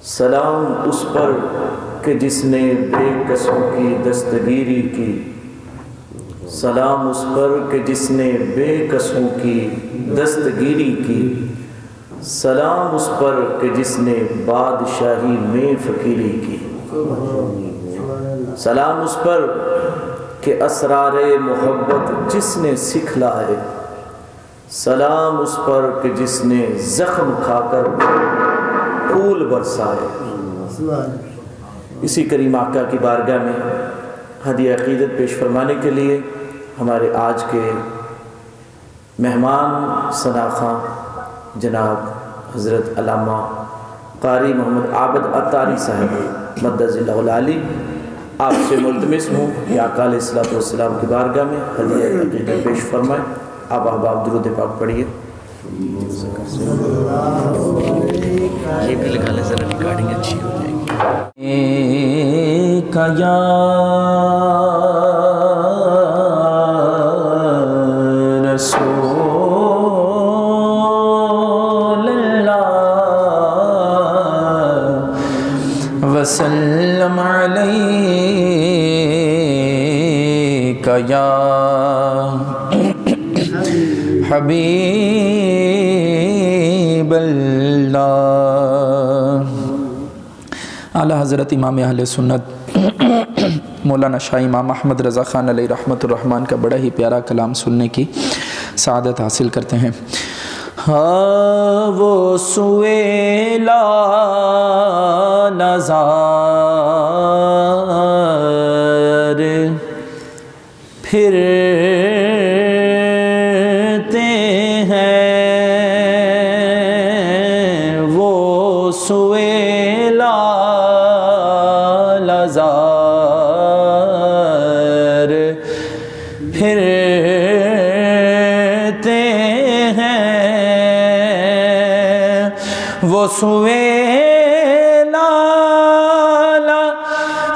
سلام اس پر کہ جس نے بے کسوں کی دستگیری کی، سلام اس پر کہ جس نے بے کسوں کی دستگیری کی، سلام اس پر کہ جس نے بادشاہی میں فقیری کی، سلام اس پر کہ اسرار محبت جس نے سکھلائے، سلام اس پر کہ جس نے زخم کھا کر پھول برسائے۔ اسی کریم آقا کی بارگاہ میں ہدیہ عقیدت پیش فرمانے کے لیے ہمارے آج کے مہمان ثناءخواں جناب حضرت علامہ قاری محمد عابد عطاری صاحب مدظ اللہ العالی، آپ سے ملتمس ہوں کہ آقا علیہ السلام کی بارگاہ میں ہدیہ عقیدت پیش فرمائیں۔ آپ احباب درود پاک پڑھیے۔ یہ بھی لگا لیں ذرا، ریکارڈنگ اچھی ہو جائے گی۔ یا رسول اللہ وسلم علیک یا حبیب اللہ۔ اعلیٰ حضرت امام اہل سنت مولانا شاہ امام احمد رضا خان علیہ رحمۃ الرحمن کا بڑا ہی پیارا کلام سننے کی سعادت حاصل کرتے ہیں۔ وہ سویلا نظار پھرتے ہیں، وہ سویلا نظار پھرتے ہیں، وہ سویلا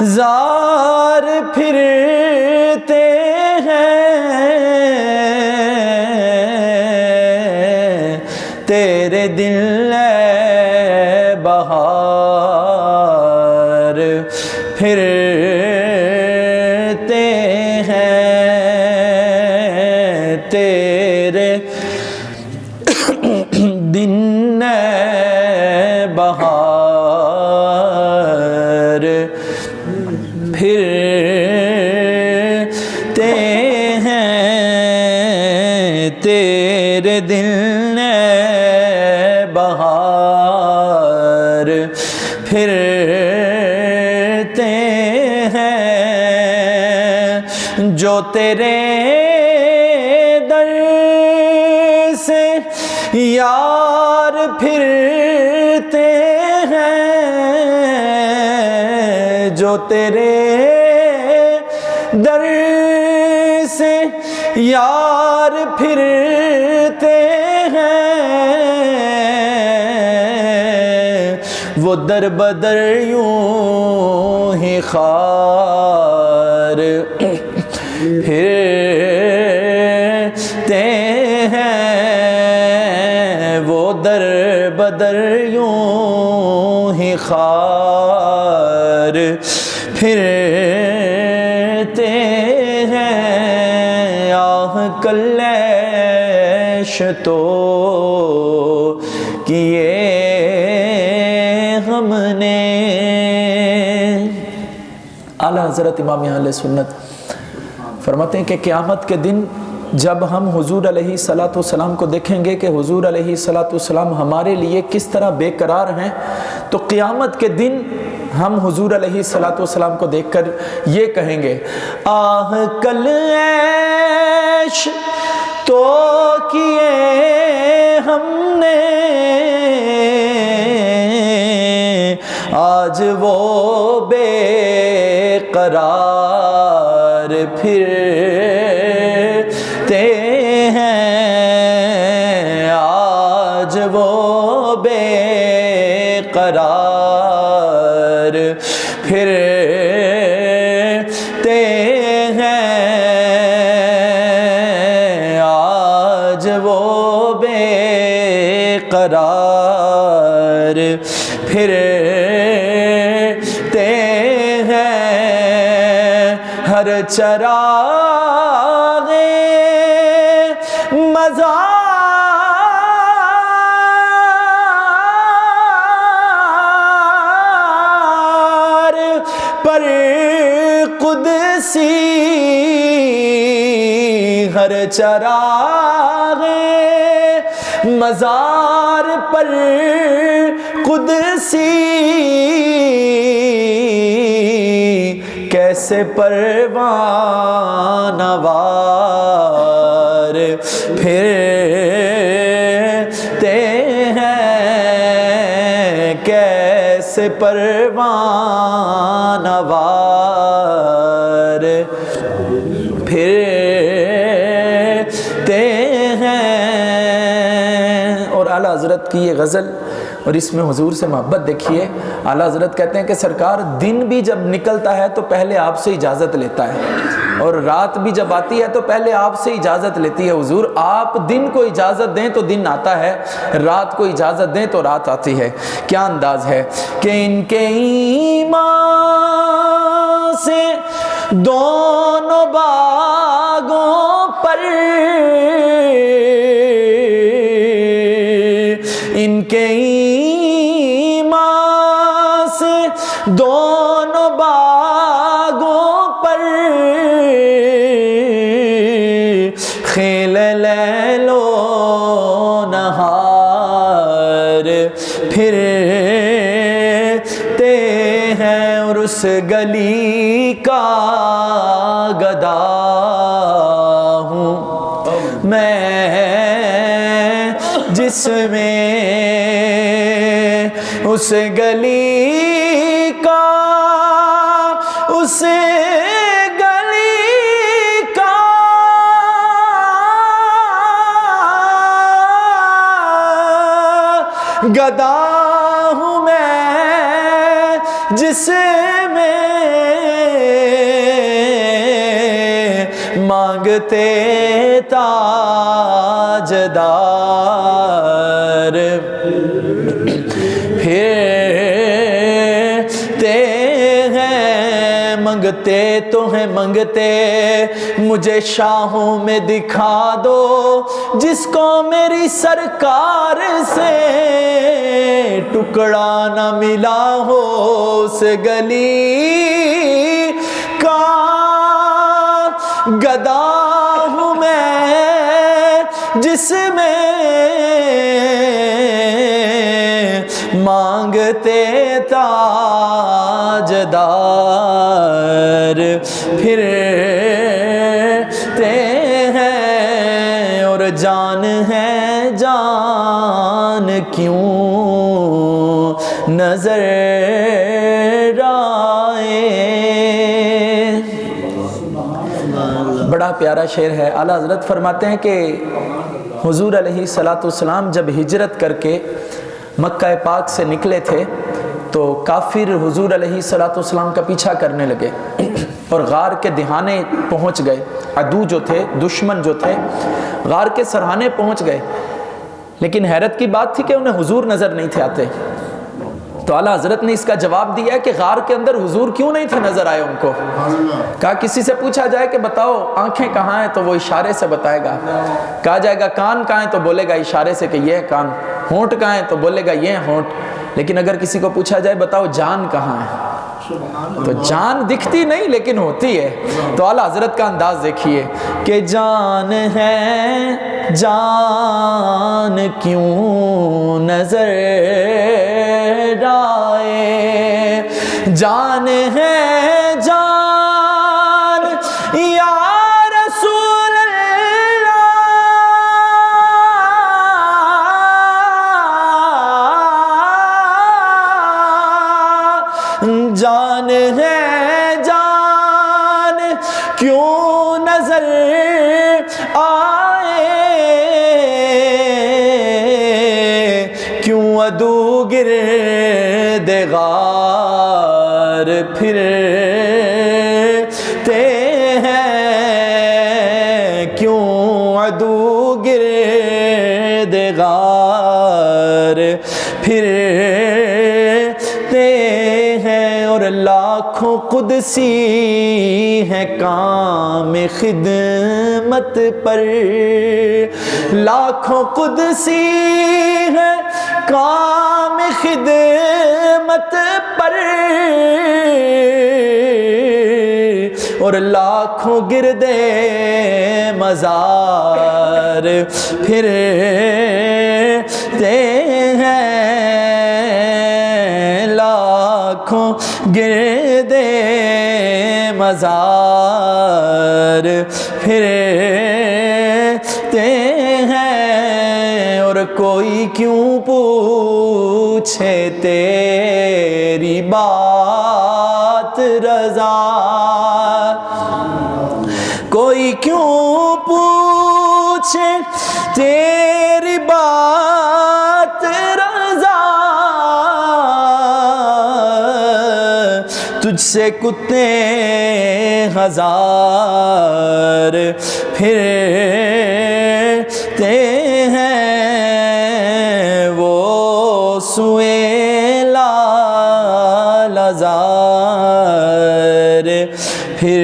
نظار پھرتے ہیں، تیرے دل بہار پھرتے ہیں، تیرے دن بہار پھرتے ہیں، تیرے دل بہار پھرتے ہیں، جو تیرے در سے یار پھرتے ہیں، جو تیرے در سے یار پھرتے ہیں، وہ در بدر یوں ہی خار پھرتے ہیں، وہ در بدر یوں ہی خار پھرتے ہیں، آہ کلیش تو کیے ہم نے۔ اعلیٰ حضرت امام اہل سنت فرماتے ہیں کہ قیامت کے دن جب ہم حضور علیہ السلام کو دیکھیں گے کہ حضور علیہ السلام ہمارے لیے کس طرح بے قرار ہیں، تو قیامت کے دن ہم حضور علیہ السلام کو دیکھ کر یہ کہیں گے، آہ کلیش تو کیے ہم نے، آج وہ بے قرار پھرتے ہیں، آج وہ بے قرار پھرتے ہیں، آج وہ بے قرار پھر ہر چراغ مزار پر قدسی، ہر چراغ مزار پر قدسی، کیسے پروانہ وار پھرتے ہیں، کیسے پروانہ وار پھرتے ہیں۔ اور اعلیٰ حضرت کی یہ غزل اور اس میں حضور سے محبت دیکھیے۔ اعلیٰ حضرت کہتے ہیں کہ سرکار دن بھی جب نکلتا ہے تو پہلے آپ سے اجازت لیتا ہے، اور رات بھی جب آتی ہے تو پہلے آپ سے اجازت لیتی ہے۔ حضور آپ دن کو اجازت دیں تو دن آتا ہے، رات کو اجازت دیں تو رات آتی ہے۔ کیا انداز ہے کہ ان کے ایمان سے دونوں باغوں پر، ان کے ایمان سے دونوں باغوں پر خیل لیل و نہار پھرتے ہیں، اور اس گلی کا گدا ہوں میں جس میں، اس گلی کا، اس گلی کا گدا ہوں میں جس میں مانگتے تاجدار پھرتے ہیں، منگتے تو ہیں منگتے مجھے شاہوں میں دکھا دو، جس کو میری سرکار سے ٹکڑا نہ ملا ہو، اس گلی کا گدا ہوں میں جس میں مانگتے تاجدار پھرتے ہیں، اور جان ہے جان کیوں نظر آئے۔ بڑا پیارا شعر ہے۔ اعلیٰ حضرت فرماتے ہیں کہ حضور علیہ السلام جب ہجرت کر کے مکہ پاک سے نکلے تھے تو کافر حضور علیہ السلام کا پیچھا کرنے لگے اور غار کے دہانے پہنچ گئے۔ عدو جو تھے، دشمن جو تھے، غار کے سرہانے پہنچ گئے، لیکن حیرت کی بات تھی کہ انہیں حضور نظر نہیں تھے آتے۔ تو اعلیٰ حضرت نے اس کا جواب دیا ہے کہ غار کے اندر حضور کیوں نہیں تھے نظر آئے ان کو؟ کہا کسی سے پوچھا جائے کہ بتاؤ آنکھیں کہاں ہیں تو وہ اشارے سے بتائے گا، کہا جائے گا کان کہاں ہیں تو بولے گا اشارے سے کہ یہ ہے کان، ہونٹ کہاں ہیں تو بولے گا یہ ہے ہونٹ، لیکن اگر کسی کو پوچھا جائے بتاؤ جان کہاں ہے تو جان دکھتی نہیں لیکن ہوتی ہے۔ تو اعلیٰ حضرت کا انداز دیکھیے کہ جان ہے جان کیوں نظر آئے، جان ہے جان یا رسول اللہ، جان ہے جان کیوں نظر آئے، کیوں عدو گرد غار پھرتے ہیں، کیوں عدو گرد غار پھرتے ہیں، اور اللہ لاکھوں قدسی ہیں کام خدمت پر، لاکھوں قدسی ہیں کام خدمت پر، اور لاکھوں گردے مزار پھرتے ہیں، لاکھوں گردے مزار پھرتے ہیں، اور کوئی کیوں پوچھے تیری بات رضا، کوئی کیوں پوچھے تیری بات رضا، تجھ سے کتے ہزار پھرتے ہیں، وہ سوئے لال زار پھر